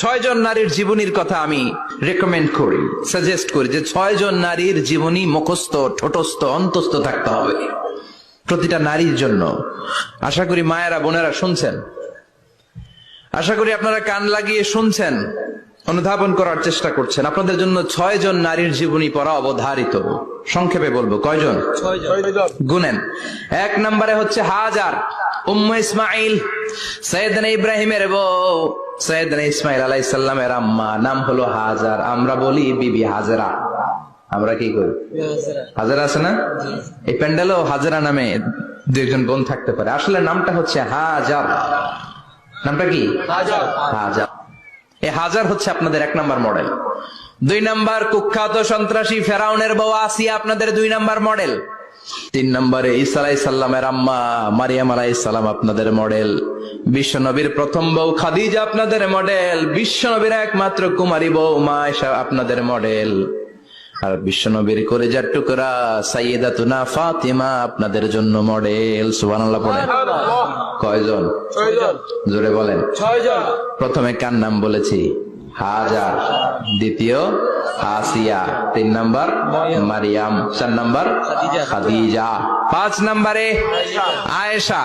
6 জন নারীর জীবনীর কথা আমি রেকমেন্ড করি, সাজেস্ট করি যে 6 জন নারীর জীবনী মুখস্থ, ঠোঁটস্থ, অন্তস্থ থাকতে হবে প্রতিটা নারীর জন্য। আশা করি মায়েরা, বোনেরা শুনছেন, আশা করি আপনারা কান লাগিয়ে শুনছেন, অনুধাবন করার চেষ্টা করছেন। আপনাদের জন্য 6 জন নারীর জীবনী পড়া অবধারিত। সংক্ষেপে বলবো, কয়জন? 6 জন। গুনেন। 1 নম্বরে হচ্ছে হাজার, উম্মে ইসমাইল, সৈয়দনা ইব্রাহিমের বউ, সৈয়দনা ইসমাইল আলাইহিস সালামের আম্মা, নাম হলো হাজার। আমরা বলি বিবি হাজরা। আমরা কি করি? হাজরা আছে না? এই প্যান্ডেলও হাজরা নামে 2 বোন থাকতে পারে। আসলে নামটা হচ্ছে হাজার। নামটা কি? হাজার। এই হাজার হচ্ছে আপনাদের 1 নম্বর মডেল। 2 নম্বর কুখ্যাত সন্ত্রাসী ফেরাউনের বউ আসিয়া আপনাদের 2 নম্বর মডেল। 3 নম্বরে ঈসা আলাইহিস সালামের আম্মা মারিয়াম আলাইহিস সালাম আপনাদের মডেল। বিশ্ব নবীর প্রথম বউ খাদিজা আপনাদের মডেল। বিশ্ব নবীর একমাত্র কুমারী বউ মা আয়েশা আপনাদের মডেল। আর বিশ্ব নবীর কলিজার টুকরা সাইয়্যিদাতুনা ফাতিমা আপনাদের জন্য মডেল। সুবহানাল্লাহ পড়েন। কয়জন? 6 জন। জোরে বলেন। 6 জন। প্রথমে কার নাম বলেছি? হাজার। দ্বিতীয় আসিয়া। 3 নম্বর মারিয়াম। 4 নম্বর খাদিজা। 5 নম্বরে আয়েশা।